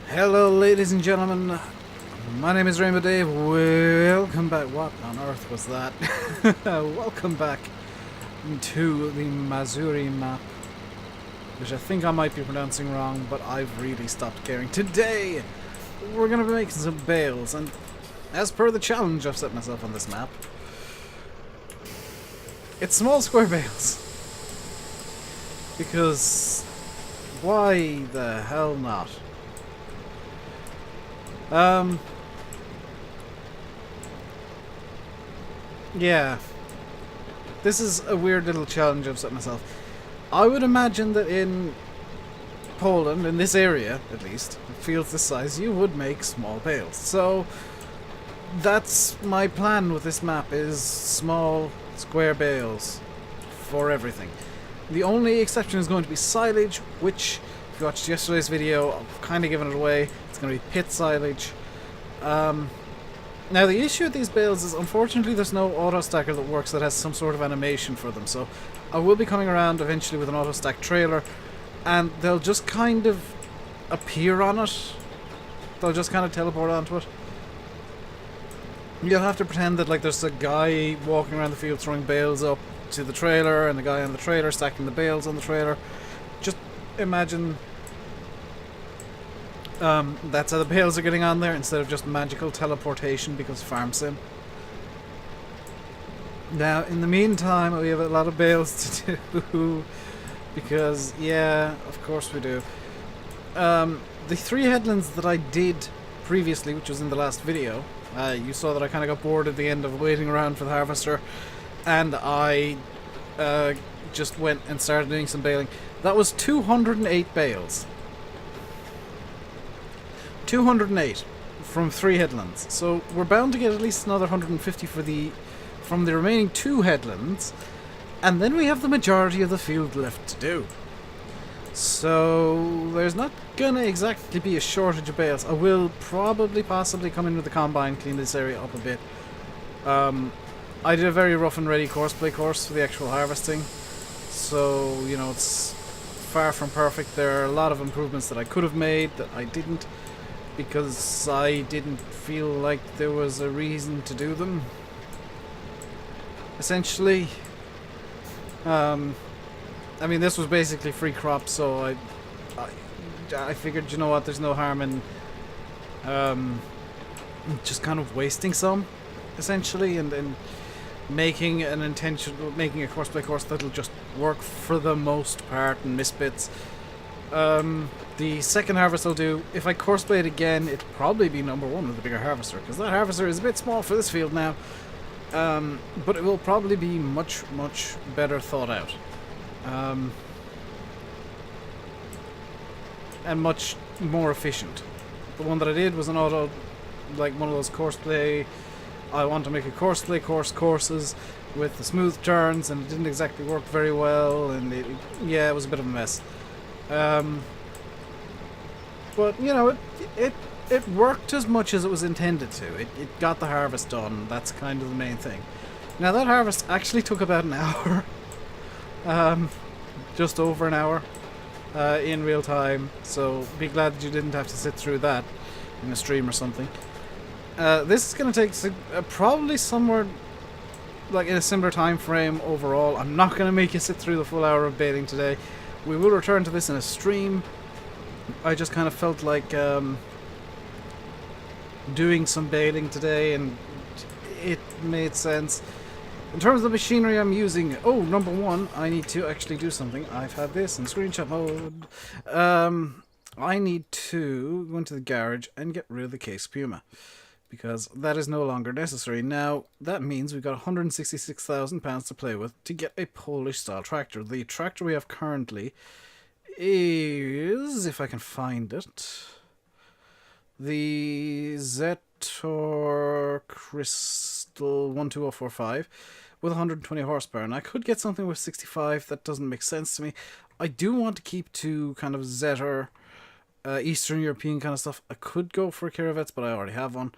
Hello, ladies and gentlemen. My name is RainbowDave. Welcome back. What on earth was that? Welcome back to the Mazury map, which I think I might be pronouncing wrong, but I've really stopped caring. Today, we're going to be making some bales, and as per the challenge I've set myself on this map, it's small square bales. Because why the hell not? Yeah. This is a weird little challenge I've set myself. I would imagine that in Poland, in this area at least, fields this size, you would make small bales. So that's my plan with this map, is small square bales for everything. The only exception is going to be silage, which, if you watched yesterday's video, I've kind of given it away. It's going to be pit silage. Now the issue with these bales is, unfortunately, there's no auto stacker that works that has some sort of animation for them. So I will be coming around eventually with an auto stack trailer, and they'll just kind of appear on it. They'll just kind of teleport onto it. You'll have to pretend that like there's a guy walking around the field throwing bales up to the trailer, and the guy on the trailer stacking the bales on the trailer. Just imagine that's how the bales are getting on there, instead of just magical teleportation because farm sim. Now, in the meantime, we have a lot of bales to do because, yeah, of course we do. The 3 headlands that I did previously, which was in the last video, you saw that I kind of got bored at the end of waiting around for the harvester, and I just went and started doing some baling. That was 208 bales. 208 from 3 headlands. So we're bound to get at least another 150 from the remaining 2 headlands, and then we have the majority of the field left to do. So there's not gonna exactly be a shortage of bales. I will possibly come in with the combine, clean this area up a bit. I did a very rough and ready course for the actual harvesting, so you know, it's far from perfect. There are a lot of improvements that I could have made that I didn't, because I didn't feel like there was a reason to do them. Essentially, I mean, this was basically free crop, so I figured, you know what, there's no harm in just kind of wasting some, essentially, and making a course by course that'll just work for the most part and miss bits. The second harvest I'll do, if I course play it again, it'll probably be number 1 with the bigger harvester, because that harvester is a bit small for this field now. But it will probably be much better thought out. And much more efficient. The one that I did was an auto, like one of those course play. I want to make a courses with the smooth turns, and it didn't exactly work very well, and it was a bit of a mess. But you know, it worked as much as it was intended to. It got the harvest done. That's kind of the main thing. Now that harvest actually took about an hour. Just over an hour in real time. So be glad that you didn't have to sit through that in a stream or something. This is going to take probably somewhere like in a similar time frame overall. I'm not going to make you sit through the full hour of baling today. We will return to this in a stream. I just kind of felt like doing some baling today, and it made sense. In terms of the machinery I'm using, number 1, I need to actually do something. I've had this in screenshot mode. I need to go into the garage and get rid of the case Puma, because that is no longer necessary. Now, that means we've got £166,000 to play with to get a Polish-style tractor. The tractor we have currently is, if I can find it, the Zetor Crystal 12045 with 120 horsepower. And I could get something with 65. That doesn't make sense to me. I do want to keep to kind of Zetor, Eastern European kind of stuff. I could go for a Kirovets, but I already have one.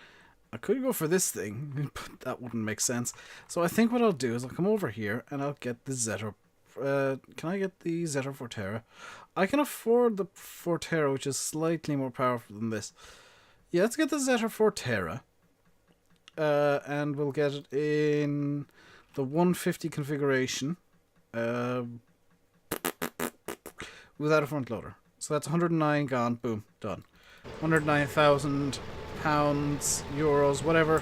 I could go for this thing, but that wouldn't make sense. So I think what I'll do is I'll come over here and I'll get the Zetor Can I get the Zeta Forterra? I can afford the Forterra, which is slightly more powerful than this. Yeah, let's get the Zeta Forterra. And we'll get it in the 150 configuration. Without a front loader. So that's 109 gone. Boom. Done. 109,000 pounds, euros, whatever.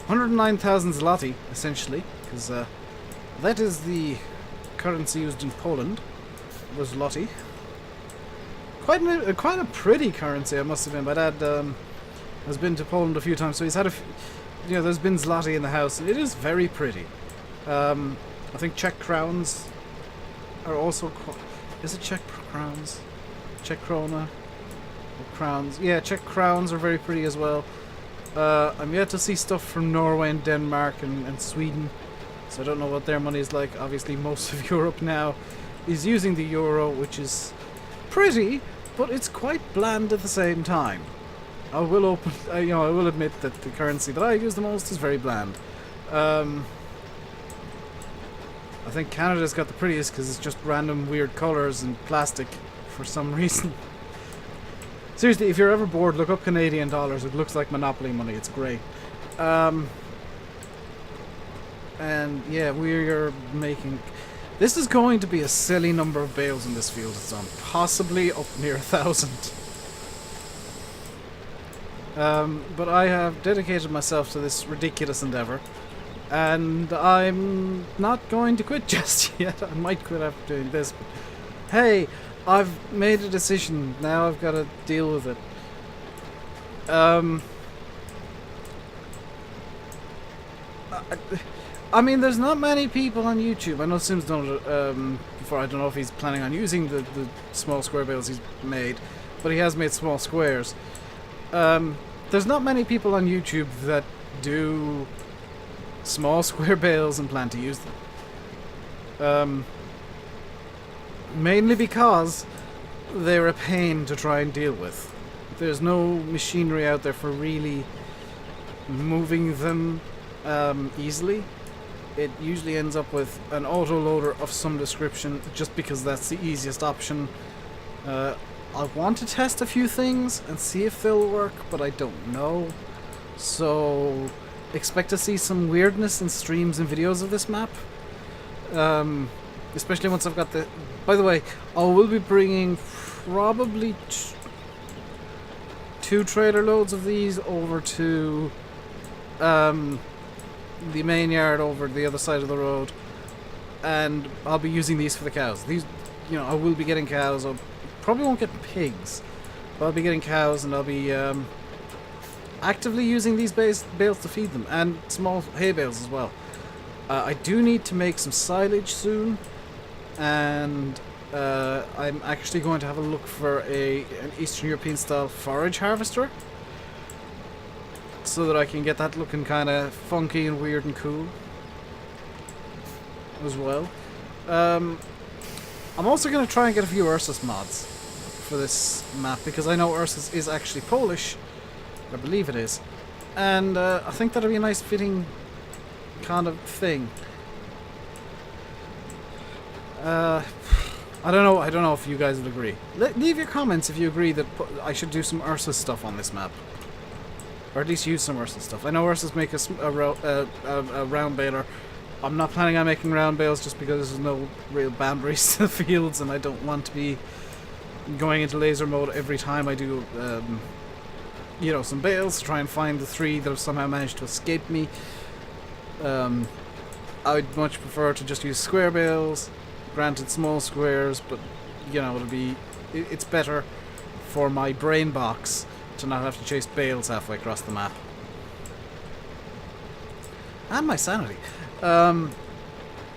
109,000 zloty, essentially. Because that is the currency used in Poland. Was zloty. Quite a pretty currency, I must admit. My dad has been to Poland a few times, so he's had there's been zloty in the house. It is very pretty. I think Czech crowns are also... Is it Czech crowns? Czech krona? Or crowns? Yeah, Czech crowns are very pretty as well. I'm yet to see stuff from Norway and Denmark and Sweden, so I don't know what their money is like. Obviously, most of Europe now is using the euro, which is pretty, but it's quite bland at the same time. I will admit that the currency that I use the most is very bland. I think Canada's got the prettiest because it's just random weird colours and plastic for some reason. Seriously, if you're ever bored, look up Canadian dollars. It looks like Monopoly money. It's great. And yeah, we're making... This is going to be a silly number of bales in this field it's on. Possibly up near 1,000. But I have dedicated myself to this ridiculous endeavour. And I'm not going to quit just yet. I might quit after doing this, but hey, I've made a decision. Now I've got to deal with it. I mean, there's not many people on YouTube. I know Sim's done it before. I don't know if he's planning on using the small square bales he's made, but he has made small squares. There's not many people on YouTube that do small square bales and plan to use them. Mainly because they're a pain to try and deal with. There's no machinery out there for really moving them easily. It usually ends up with an autoloader of some description just because that's the easiest option. I want to test a few things and see if they'll work, but I don't know. So expect to see some weirdness in streams and videos of this map. Especially once I've got the... By the way, I will be bringing probably 2 trailer loads of these over to the main yard over the other side of the road. And I'll be using these for the cows. These, I will be getting cows. I probably won't get pigs, but I'll be getting cows, and I'll be actively using these bales to feed them, and small hay bales as well. I do need to make some silage soon, and I'm actually going to have a look for an Eastern European style forage harvester, so that I can get that looking kind of funky and weird and cool as well. I'm also going to try and get a few Ursus mods for this map, because I know Ursus is actually Polish. I believe it is. And I think that'll be a nice fitting kind of thing. I don't know if you guys would agree. Leave your comments if you agree that I should do some Ursus stuff on this map. Or at least use some Ursus stuff. I know Ursus make a round baler. I'm not planning on making round bales just because there's no real boundaries to the fields, and I don't want to be going into laser mode every time I do some bales to try and find the 3 that have somehow managed to escape me. I'd much prefer to just use square bales, granted small squares, but it's better for my brain box to not have to chase bales halfway across the map. And my sanity.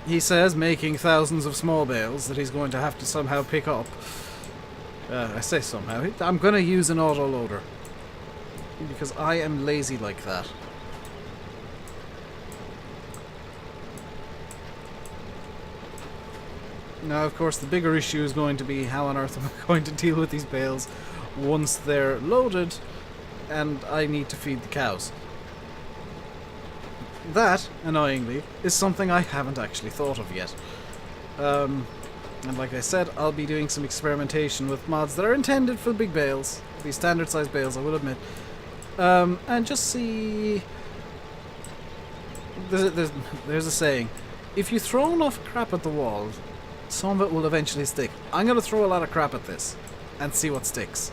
He says, making thousands of small bales that he's going to have to somehow pick up. I say somehow. I'm going to use an autoloader, because I am lazy like that. Now, of course, the bigger issue is going to be how on earth am I going to deal with these bales once they're loaded and I need to feed the cows. That, annoyingly, is something I haven't actually thought of yet. And like I said, I'll be doing some experimentation with mods that are intended for big bales, these standard size bales, I will admit, and just see. There's a saying: if you throw enough crap at the wall, some of it will eventually stick. I'm gonna throw a lot of crap at this and see what sticks.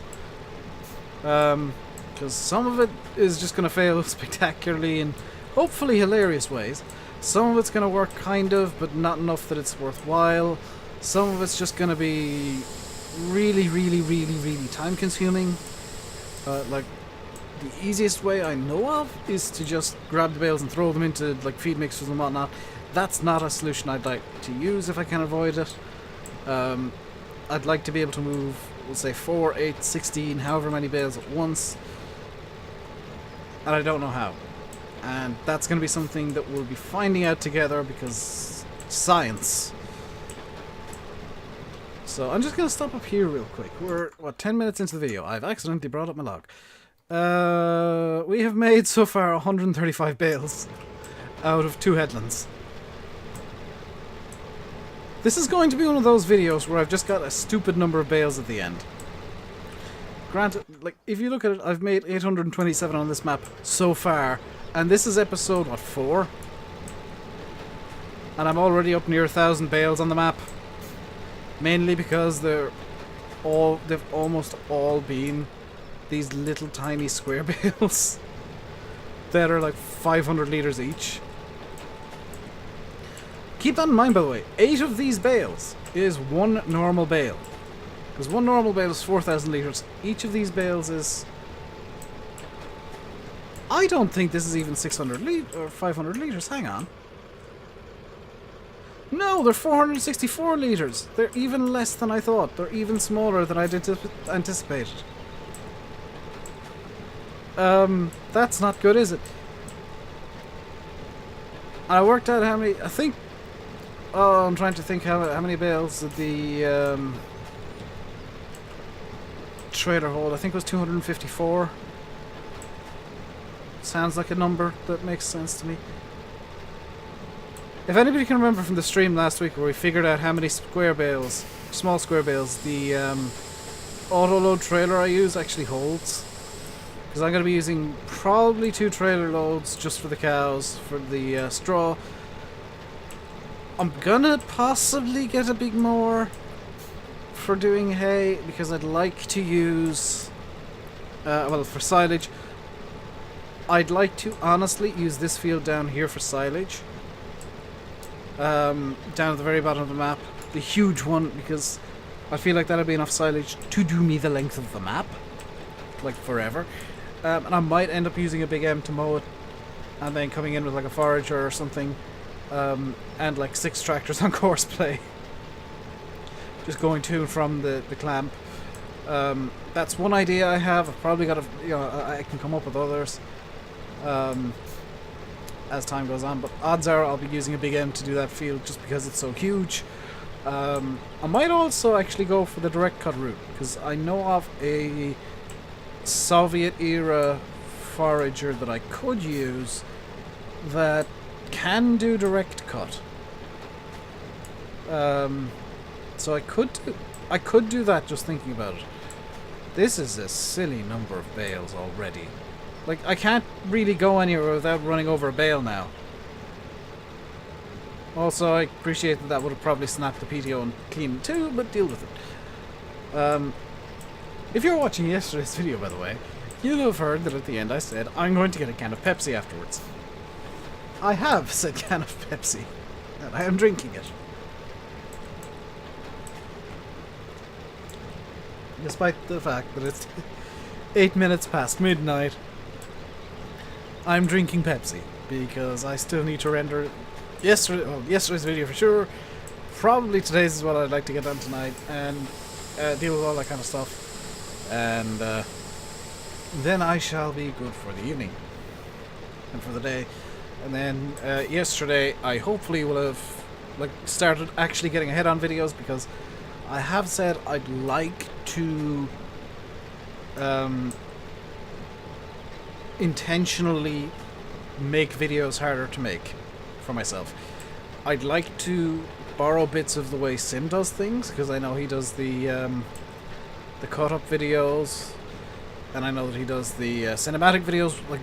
Because some of it is just gonna fail spectacularly in hopefully hilarious ways. Some of it's gonna work kind of, but not enough that it's worthwhile. Some of it's just gonna be really, really, really, really time consuming. Like, the easiest way I know of is to just grab the bales and throw them into like feed mixers and whatnot. That's not a solution I'd like to use if I can avoid it. I'd like to be able to move, we'll say 4, 8, 16, however many bales at once. And I don't know how. And that's going to be something that we'll be finding out together because science. So I'm just going to stop up here real quick. We're, 10 minutes into the video. I've accidentally brought up my log. We have made so far 135 bales out of 2 headlands. This is going to be one of those videos where I've just got a stupid number of bales at the end. Granted, like, if you look at it, I've made 827 on this map so far, and this is episode, 4? And I'm already up near 1,000 bales on the map. Mainly because they've almost all been these little tiny square bales that are like 500 litres each. Keep that in mind, by the way, 8 of these bales is 1 normal bale. Because 1 normal bale is 4,000 litres. Each of these bales is... I don't think this is even 600 litres or 500 litres. Hang on. No, they're 464 litres. They're even less than I thought. They're even smaller than I anticipated. That's not good, is it? I worked out how many... I think... Oh, I'm trying to think how many bales did the trailer hold. I think it was 254. Sounds like a number that makes sense to me. If anybody can remember from the stream last week where we figured out how many square bales, small square bales, the auto-load trailer I use actually holds. Because I'm going to be using probably 2 trailer loads just for the cows, for the straw. I'm gonna possibly get a big more for doing hay, because I'd like to use, well, for silage. I'd like to honestly use this field down here for silage. Down at the very bottom of the map. The huge one, because I feel like that'll be enough silage to do me the length of the map. Like forever. And I might end up using a big M to mow it, and then coming in with like a forager or something. And like 6 tractors on course play. Just going to and from the clamp. That's one idea I have. I've probably got I can come up with others as time goes on, but odds are I'll be using a big M to do that field just because it's so huge. I might also actually go for the direct cut route, because I know of a Soviet era forager that I could use that can do direct cut. So I could do that just thinking about it. This is a silly number of bales already. Like, I can't really go anywhere without running over a bale now. Also, I appreciate that would have probably snapped the PTO and cleaned it too, but deal with it. If you're watching yesterday's video, by the way, you'll have heard that at the end I said I'm going to get a can of Pepsi afterwards. I have said can of Pepsi, and I am drinking it. Despite the fact that it's 8 minutes past midnight, I'm drinking Pepsi, because I still need to render yesterday's video for sure. Probably today's is what I'd like to get done tonight, and deal with all that kind of stuff. And then I shall be good for the evening, and for the day. And then yesterday I hopefully will have started actually getting ahead on videos, because I have said I'd like to intentionally make videos harder to make for myself. I'd like to borrow bits of the way Sim does things, because I know he does the cut-up videos, and I know that he does the cinematic videos like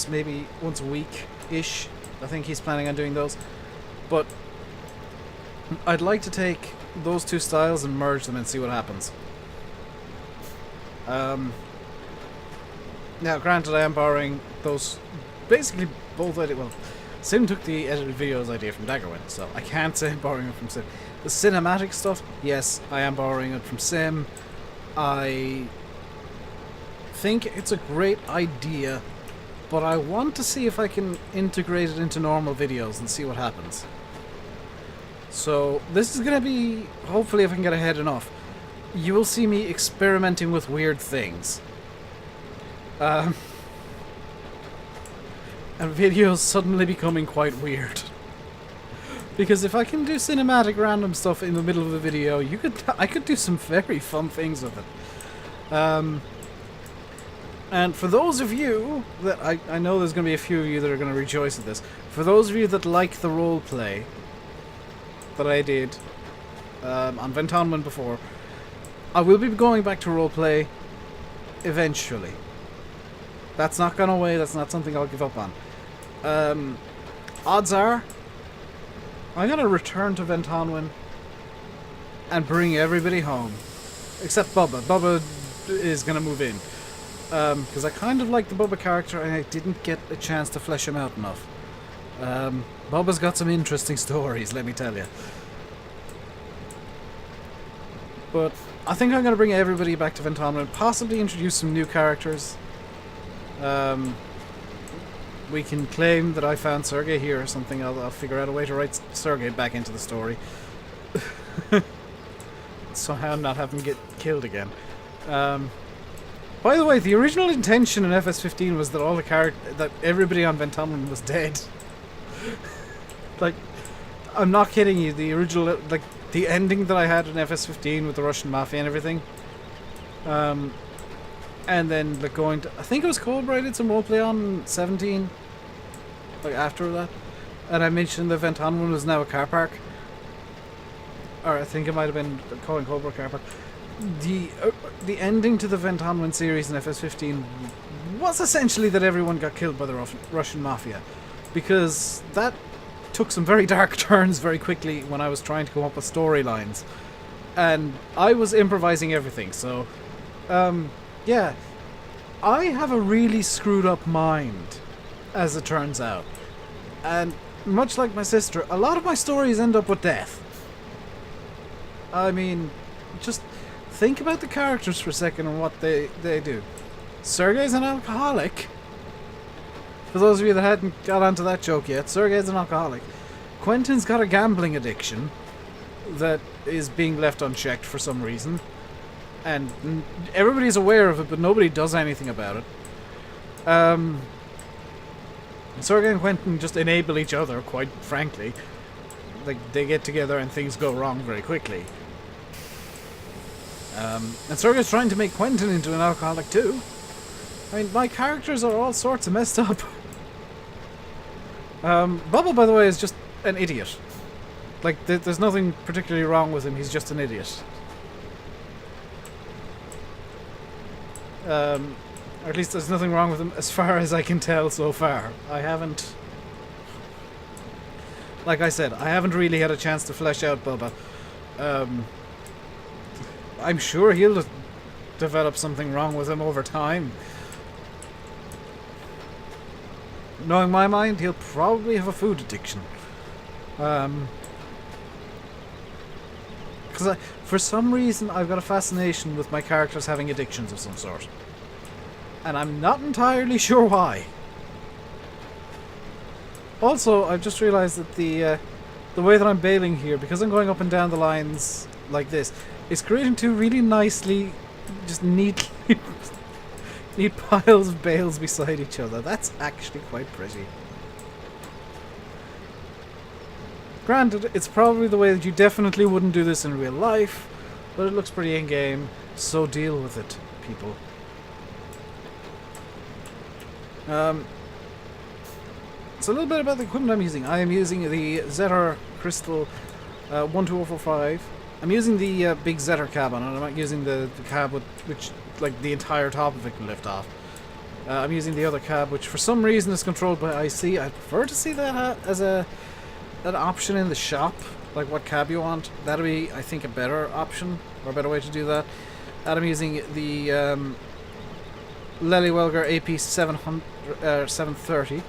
maybe once a week-ish. I think he's planning on doing those. But I'd like to take those two styles and merge them and see what happens. Now, granted, I am borrowing those, basically both ideas. Well, Sim took the edited videos idea from Daggerwin, so I can't say I'm borrowing it from Sim. The cinematic stuff, yes, I am borrowing it from Sim. I think it's a great idea, but I want to see if I can integrate it into normal videos and see what happens. So this is going to be, hopefully if I can get ahead enough, you will see me experimenting with weird things. And videos suddenly becoming quite weird. Because if I can do cinematic random stuff in the middle of the video, I could do some very fun things with it. And for those of you that I know there's going to be a few of you that are going to rejoice at this. For those of you that like the role play that I did on Ventonman before, I will be going back to roleplay eventually. That's not gone away, that's not something I'll give up on. Odds are, I'm going to return to Ventonwin and bring everybody home. Except Bubba. Bubba is going to move in. Because I kind of like the Bubba character and I didn't get a chance to flesh him out enough. Bubba's got some interesting stories, let me tell you. But I think I'm going to bring everybody back to Ventonman and possibly introduce some new characters. We can claim that I found Sergey here or something. I'll figure out a way to write Sergey back into the story. Somehow not have him get killed again. By the way, the original intention in FS15 was that that everybody on Ventonman was dead. Like, I'm not kidding you. The original, like, the ending that I had in FS15 with the Russian mafia and everything. And then, like, going to, I think it was Cobra I did some roleplay on 17. Like, after that. And I mentioned the Ventonman was now a car park. Or I think it might have been calling Cobra car park. The ending to the Ventonman series in FS15 was essentially that everyone got killed by the Russian mafia. Because that took some very dark turns very quickly when I was trying to come up with storylines. And I was improvising everything, so... yeah. I have a really screwed up mind, as it turns out. And much like my sister, a lot of my stories end up with death. I mean, just think about the characters for a second and what they do. Sergey's an alcoholic. For those of you that hadn't got onto that joke yet, Sergey's an alcoholic. Quentin's got a gambling addiction that is being left unchecked for some reason. And everybody's aware of it, but nobody does anything about it. Sergey and Quentin just enable each other, quite frankly. Like, they get together and things go wrong very quickly. And Sergey's trying to make Quentin into an alcoholic too. I mean, my characters are all sorts of messed up. Bubba, by the way, is just an idiot. Like, there's nothing particularly wrong with him, he's just an idiot. Or at least there's nothing wrong with him as far as I can tell so far. I haven't... Like I said, I haven't really had a chance to flesh out Bubba. I'm sure he'll develop something wrong with him over time. Knowing my mind, he'll probably have a food addiction. Because for some reason, I've got a fascination with my characters having addictions of some sort. And I'm not entirely sure why. Also, I've just realised that the way that I'm bailing here, because I'm going up and down the lines like this, is creating two really nicely, just neat piles of bales beside each other. That's actually quite pretty. Granted, it's probably the way that you definitely wouldn't do this in real life, but it looks pretty in-game, so deal with it, people. So a little bit about the equipment I'm using. I am using the Zetter Crystal 12045. I'm using the big Zetter cab on it. I'm not using the cab with which like the entire top of it can lift off. I'm using the other cab, which for some reason is controlled by IC. I prefer to see that as an option in the shop, like what cab you want. That'll be, I think, a better option or a better way to do that. And I'm using the Welger AP 730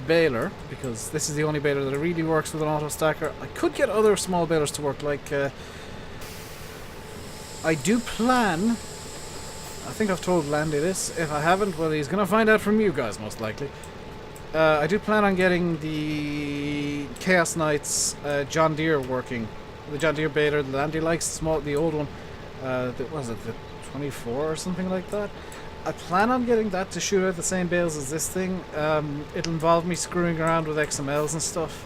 baler, because this is the only baler that really works with an auto stacker. I could get other small balers to work, like I do plan. I think I've told Landy this. If I haven't, well, he's gonna find out from you guys most likely. I do plan on getting the Chaos Knights John Deere working. The John Deere baler that Landy likes, the old one. What was it, the 24 or something like that? I plan on getting that to shoot out the same bales as this thing. It'll involve me screwing around with XMLs and stuff,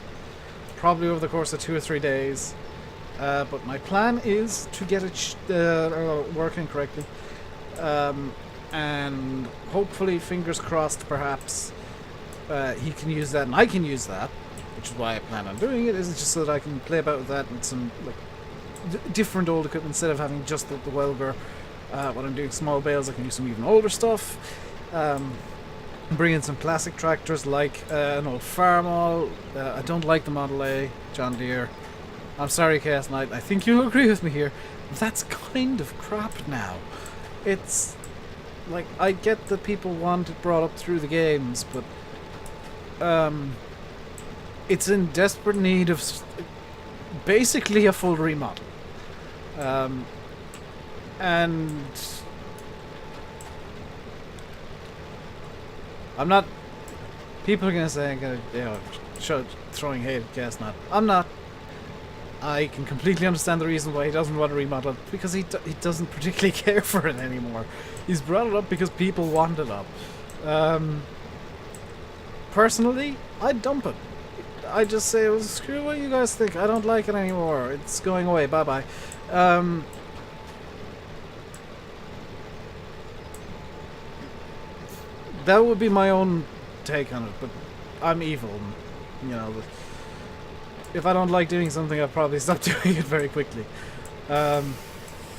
probably over the course of 2 or 3 days. But my plan is to get it working correctly. And hopefully, fingers crossed, perhaps he can use that and I can use that, which is why I plan on doing it, is just so that I can play about with that and some like different old equipment instead of having just the Welger. When I'm doing small bales, I can use some even older stuff. Bring in some classic tractors like an old Farmall. I don't like the Model A John Deere. I'm sorry, Chaos Knight, I think you'll agree with me here. That's kind of crap now. It's like, I get that people want it brought up through the games, but it's in desperate need of basically a full remodel. And I'm not. People are gonna say I'm gonna, throwing hate at Chaos Knight. I'm not. I can completely understand the reason why he doesn't want to remodel it, because he doesn't particularly care for it anymore. He's brought it up because people want it up. Personally, I'd dump it. I just say, well, screw what you guys think. I don't like it anymore. It's going away. Bye bye. That would be my own take on it, but I'm evil, and, you know, if I don't like doing something, I'll probably stop doing it very quickly.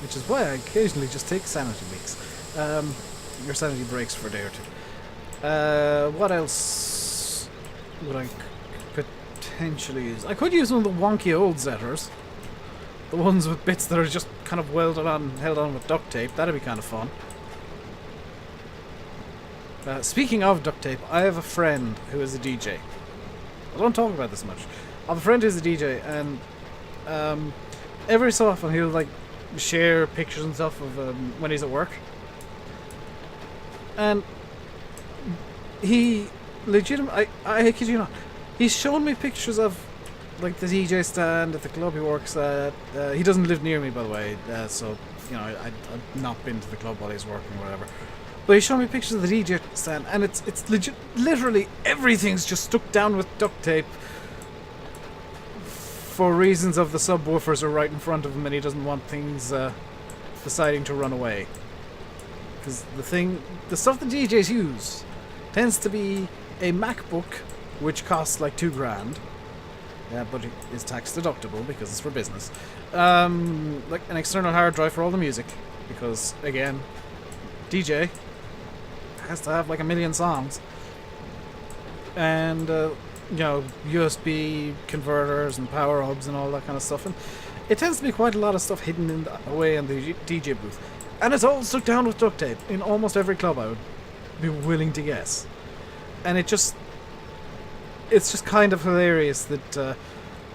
Which is why I occasionally just take sanity weeks. Or sanity breaks for a day or two. What else would I potentially use? I could use one of the wonky old Zetters. The ones with bits that are just kind of welded on, held on with duct tape. That'd be kind of fun. Speaking of duct tape, I have a friend who is a DJ. I don't talk about this much. I have a friend who's a DJ, and every so often he'll like share pictures and stuff of when he's at work. And he legitimately, I kid you not, he's shown me pictures of like the DJ stand at the club he works at. He doesn't live near me, by the way, so you know I've not been to the club while he's working or whatever. But he showed me pictures of the DJ stand, and it's legit. Literally everything's just stuck down with duct tape for reasons of the subwoofers are right in front of him, and he doesn't want things deciding to run away. Because the stuff the DJs use tends to be a MacBook, which costs like $2,000. Yeah, but it is tax deductible because it's for business. Like an external hard drive for all the music, because again, DJ has to have like 1 million songs, and you know, USB converters and power hubs and all that kind of stuff, and it tends to be quite a lot of stuff hidden away in the DJ booth, and it's all stuck down with duct tape in almost every club, I would be willing to guess. And it's just kind of hilarious that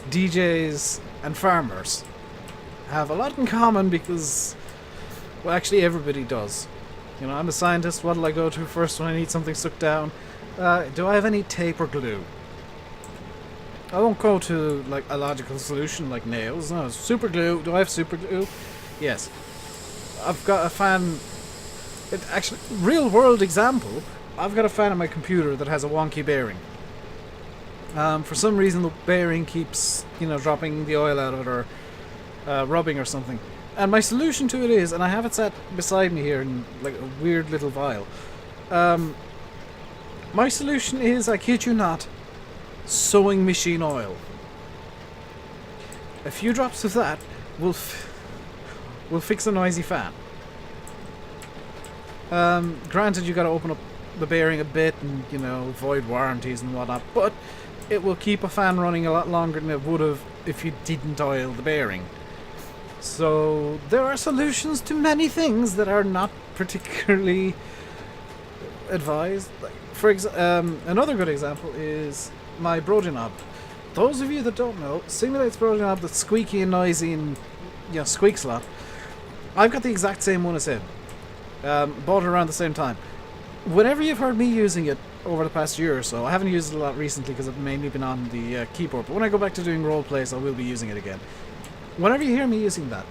DJs and farmers have a lot in common, because, well, actually everybody does. You know, I'm a scientist. What'll I go to first when I need something stuck down? Do I have any tape or glue? I won't go to like a logical solution like nails. No, super glue. Do I have super glue? Yes. I've got a fan. Actually, real world example. I've got a fan on my computer that has a wonky bearing. For some reason, the bearing keeps, you know, dropping the oil out of it, or rubbing or something. And my solution to it is, and I have it sat beside me here in like a weird little vial. My solution is, I kid you not, sewing machine oil. A few drops of that will fix a noisy fan. Granted, you got to open up the bearing a bit and, you know, void warranties and whatnot, but it will keep a fan running a lot longer than it would have if you didn't oil the bearing. So there are solutions to many things that are not particularly advised. Like, another good example is my Brody knob. Those of you that don't know, simulates Brody knob that's squeaky and noisy and, you know, squeaks a lot. I've got the exact same one as him. Bought it around the same time. Whenever you've heard me using it over the past year or so, I haven't used it a lot recently because I've mainly been on the keyboard, but when I go back to doing role plays, I will be using it again. Whenever you hear me using that,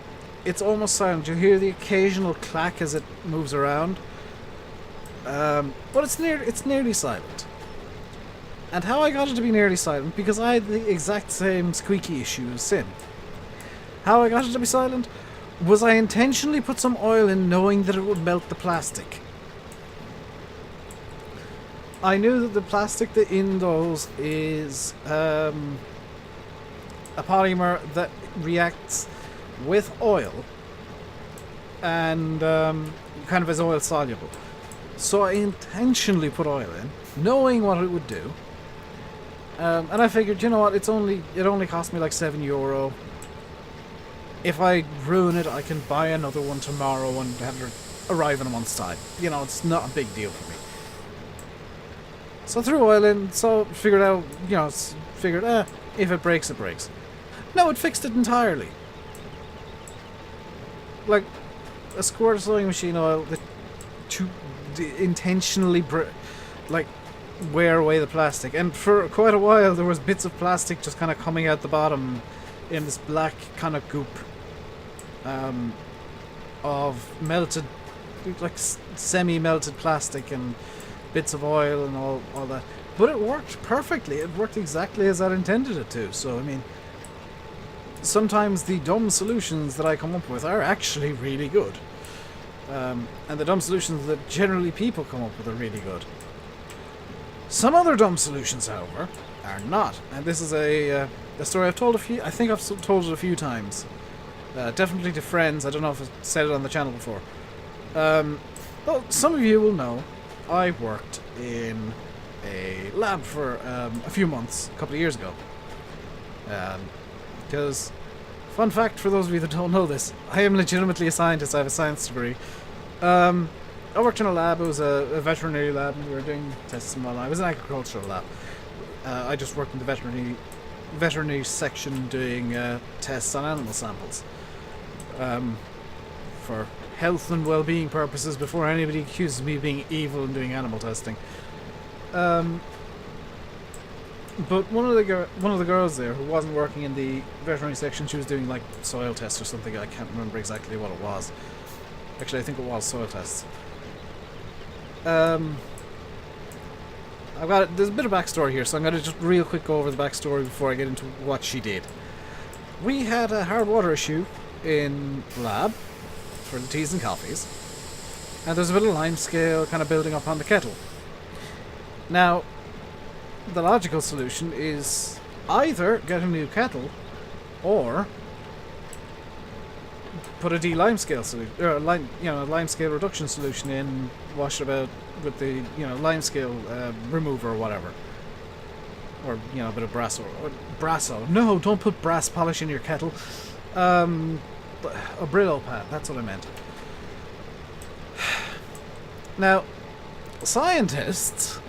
it's almost silent. You hear the occasional clack as it moves around, but it's nearly silent. And how I got it to be nearly silent, because I had the exact same squeaky issue as him. How I got it to be silent was I intentionally put some oil in knowing that it would melt the plastic. I knew that the plastic that in those is a polymer that reacts with oil and kind of is oil soluble. So I intentionally put oil in, knowing what it would do. And I figured, you know what, it only cost me like €7. If I ruin it, I can buy another one tomorrow and have it arrive in a month's time. You know, it's not a big deal for me. So I threw oil in, so figured out, you know, if it breaks, it breaks. No, it fixed it entirely. Like, a squirt of sewing machine oil that intentionally, wear away the plastic. And for quite a while, there was bits of plastic just kind of coming out the bottom in this black kind of goop of melted, like semi-melted plastic and bits of oil and all that. But it worked perfectly. It worked exactly as I intended it to. So, I mean, sometimes the dumb solutions that I come up with are actually really good. And the dumb solutions that generally people come up with are really good. Some other dumb solutions, however, are not. And this is a story I've told I think I've told it a few times. Definitely to friends. I don't know if I've said it on the channel before. Well, some of you will know I worked in a lab for a few months, a couple of years ago. Because, fun fact for those of you that don't know this, I am legitimately a scientist. I have a science degree. I worked in a lab. It was a veterinary lab, and we were doing tests and whatnot. It was an agricultural lab. I just worked in the veterinary section doing tests on animal samples for health and well-being purposes before anybody accuses me of being evil and doing animal testing. But one of the girls there who wasn't working in the veterinary section, she was doing like soil tests or something. I can't remember exactly what it was. Actually, I think it was soil tests. There's a bit of backstory here, so I'm going to just real quick go over the backstory before I get into what she did. We had a hard water issue in the lab for the teas and coffees, and there's a bit of lime scale kind of building up on the kettle. Now, the logical solution is either get a new kettle or put a limescale solution, or limescale reduction solution in, wash it about with the limescale remover or whatever, or a bit of Brasso. No, don't put brass polish in your kettle. A Brillo pad. That's what I meant. Now, scientists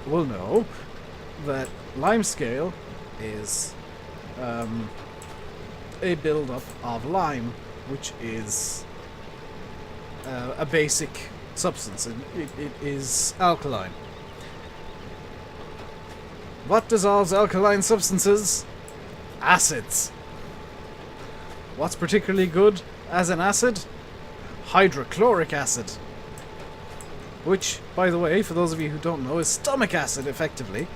will know that limescale is a build-up of lime, which is a basic substance. It is alkaline. What dissolves alkaline substances? Acids. What's particularly good as an acid? Hydrochloric acid. Which, by the way, for those of you who don't know, is stomach acid, effectively.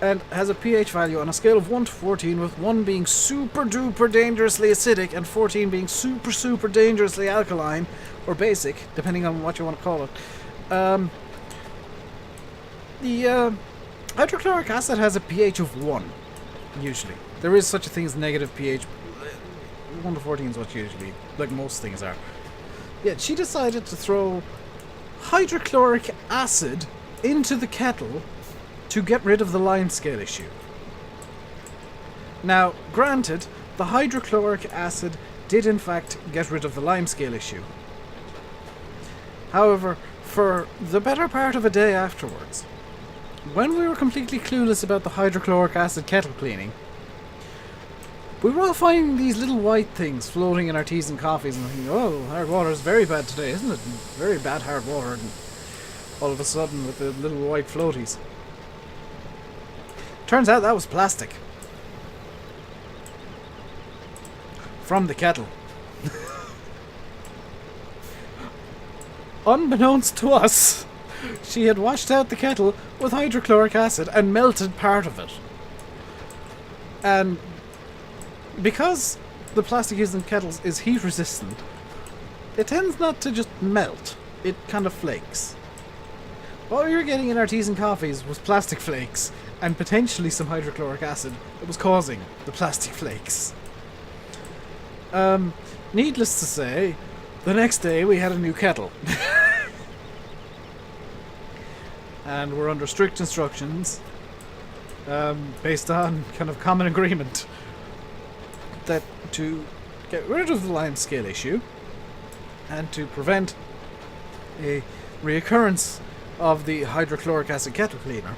And has a pH value on a scale of 1 to 14, with 1 being super duper dangerously acidic and 14 being super super dangerously alkaline, or basic, depending on what you want to call it. The hydrochloric acid has a pH of 1, usually. There is such a thing as negative pH. 1 to 14 is what usually, like most things are. Yeah, she decided to throw hydrochloric acid into the kettle to get rid of the limescale issue. Now, granted, the hydrochloric acid did in fact get rid of the limescale issue. However, for the better part of a day afterwards, when we were completely clueless about the hydrochloric acid kettle cleaning, we were all finding these little white things floating in our teas and coffees and thinking, oh, hard water is very bad today, isn't it? Very bad hard water. And all of a sudden with the little white floaties. Turns out that was plastic. From the kettle. Unbeknownst to us, she had washed out the kettle with hydrochloric acid and melted part of it. And because the plastic used in kettles is heat resistant, it tends not to just melt, it kind of flakes. What we were getting in our teas and coffees was plastic flakes, and potentially some hydrochloric acid that was causing the plastic flakes. Needless to say, the next day we had a new kettle. And we're under strict instructions, based on kind of common agreement, that to get rid of the limescale issue and to prevent a reoccurrence of the hydrochloric acid kettle cleaner,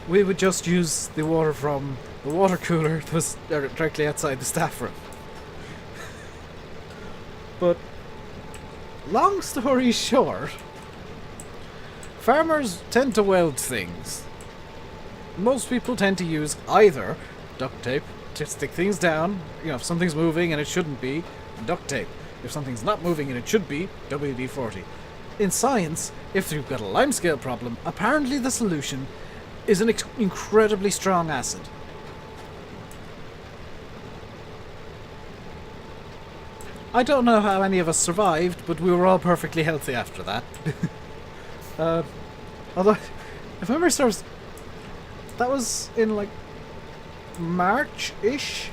we would just use the water from the water cooler that was directly outside the staff room. But long story short, farmers tend to weld things. Most people tend to use either duct tape to stick things down, you know, if something's moving and it shouldn't be, duct tape. If something's not moving and it should be, WD-40. In science, if you've got a limescale problem, apparently the solution is an incredibly strong acid. I don't know how any of us survived, but we were all perfectly healthy after that. Although, if memory serves, that was in like March-ish?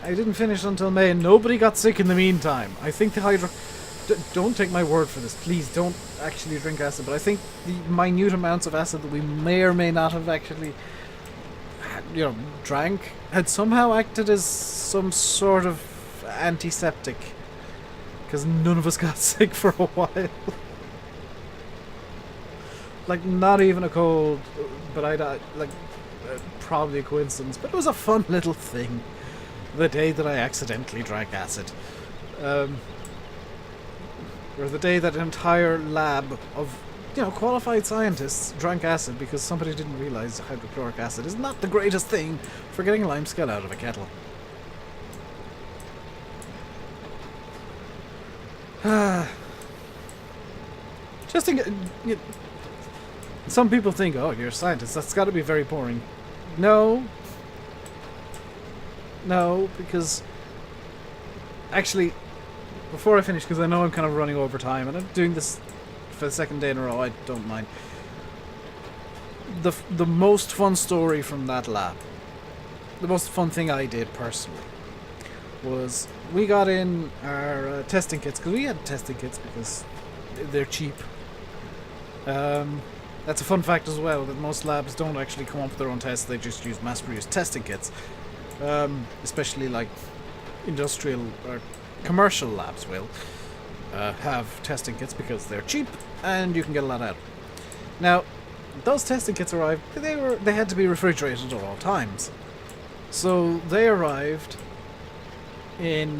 I didn't finish until May, and nobody got sick in the meantime. I think the don't take my word for this, please don't actually drink acid, but I think the minute amounts of acid that we may or may not have actually, you know, drank, had somehow acted as some sort of antiseptic, because none of us got sick for a while. Like, not even a cold, but probably a coincidence, but it was a fun little thing the day that I accidentally drank acid. Or the day that an entire lab of, you know, qualified scientists drank acid because somebody didn't realize hydrochloric acid is not the greatest thing for getting limescale out of a kettle. Just think, some people think, oh, you're a scientist, that's got to be very boring. No, because actually, before I finish, because I know I'm kind of running over time, and I'm doing this for the second day in a row, I don't mind. The most fun story from that lab, the most fun thing I did personally, was we got in our testing kits, because we had testing kits because they're cheap. That's a fun fact as well, that most labs don't actually come up with their own tests, they just use mass-produced testing kits. Especially like industrial or commercial labs will have testing kits because they're cheap and you can get a lot out of them. Now, those testing kits arrived, they had to be refrigerated at all times. So they arrived in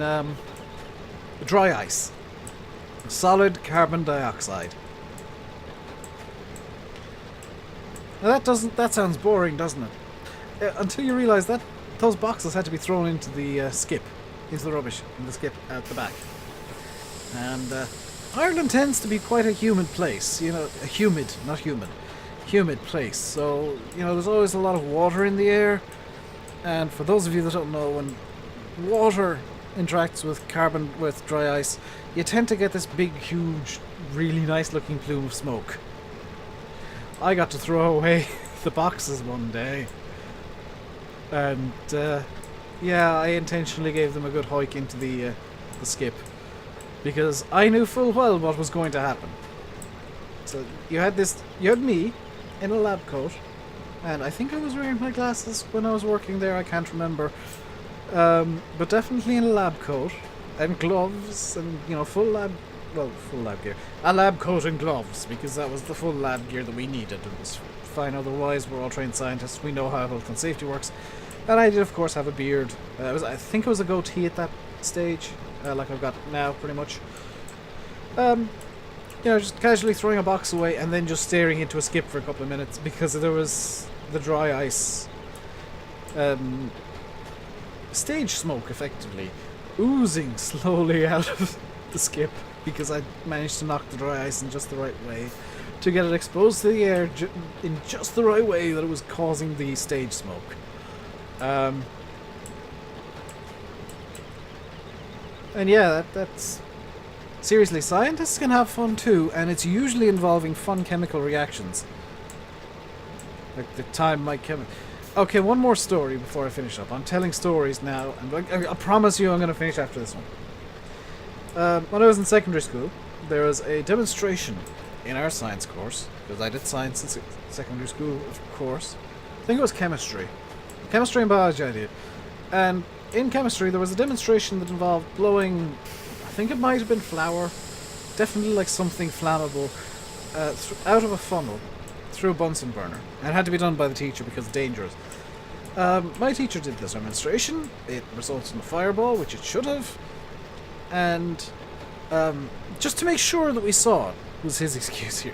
dry ice. Solid carbon dioxide. Now that sounds boring, doesn't it? Until you realise that those boxes had to be thrown into the skip, into the rubbish, in the skip out the back. And Ireland tends to be quite a humid place, you know, humid place. So, you know, there's always a lot of water in the air. And for those of you that don't know, when water interacts with dry ice, you tend to get this big, huge, really nice looking plume of smoke. I got to throw away the boxes one day, and Yeah, I intentionally gave them a good hike into the skip. Because I knew full well what was going to happen. So you had me in a lab coat, and I think I was wearing my glasses when I was working there, I can't remember. But definitely in a lab coat, and gloves, and, you know, full lab gear. A lab coat and gloves, because that was the full lab gear that we needed. It was fine otherwise, we're all trained scientists, we know how health and safety works. And I did, of course, have a beard. I think it was a goatee at that stage. Like I've got now, pretty much. You know, just casually throwing a box away and then just staring into a skip for a couple of minutes because there was the dry ice stage smoke, effectively, oozing slowly out of the skip because I managed to knock the dry ice in just the right way to get it exposed to the air in just the right way that it was causing the stage smoke. And yeah, that's... Seriously, scientists can have fun too, and it's usually involving fun chemical reactions. Like the time my Okay, one more story before I finish up. I'm telling stories now, and I promise you I'm going to finish after this one. When I was in secondary school, there was a demonstration in our science course, because I did science in secondary school, of course. I think it was chemistry. Chemistry and biology I did. And in chemistry, there was a demonstration that involved blowing, I think it might have been flour, definitely like something flammable, out of a funnel through a Bunsen burner. And it had to be done by the teacher because it's dangerous. My teacher did this demonstration. It results in a fireball, which it should have. And just to make sure that we saw it was his excuse here.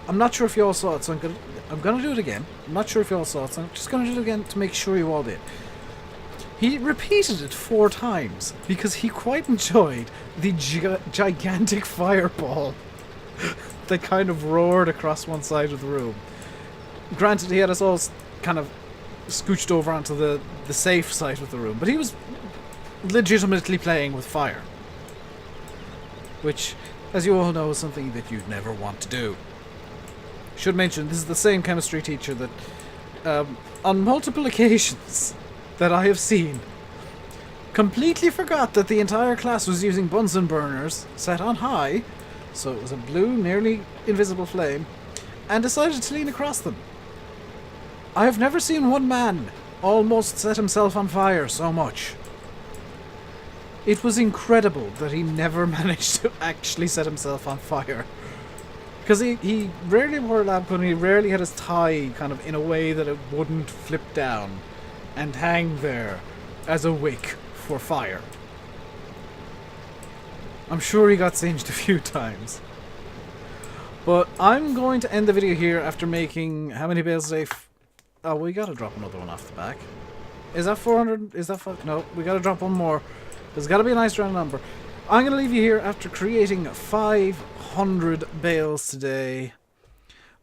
I'm not sure if you all saw it, so I'm gonna do it again. I'm not sure if you all saw it, so I'm just gonna do it again to make sure you all did. He repeated it 4 times because he quite enjoyed the gigantic fireball that kind of roared across one side of the room. Granted, he had us all kind of scooched over onto the safe side of the room, but he was legitimately playing with fire. Which, as you all know, is something that you'd never want to do. Should mention, this is the same chemistry teacher that, on multiple occasions that I have seen, completely forgot that the entire class was using Bunsen burners set on high, so it was a blue, nearly invisible flame, and decided to lean across them. I have never seen one man almost set himself on fire so much. It was incredible that he never managed to actually set himself on fire. Because he rarely wore a lab coat, and he rarely had his tie kind of in a way that it wouldn't flip down and hang there as a wick for fire. I'm sure he got singed a few times. But I'm going to end the video here after making... How many bales a day? Oh, we gotta drop another one off the back. Is that 400? Is that 5? No, we gotta drop one more. There's gotta be a nice round number. I'm gonna leave you here after creating 500 bales today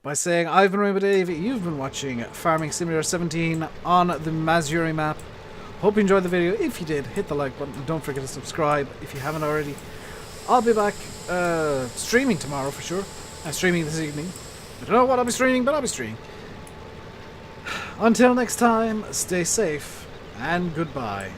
by saying I've been RainbowDave, you've been watching Farming Simulator 17 on the Mazury map. Hope you enjoyed the video. If you did, hit the like button and don't forget to subscribe if you haven't already. I'll be back streaming tomorrow for sure. I'm streaming this evening. I don't know what I'll be streaming, but I'll be streaming. Until next time, stay safe and goodbye.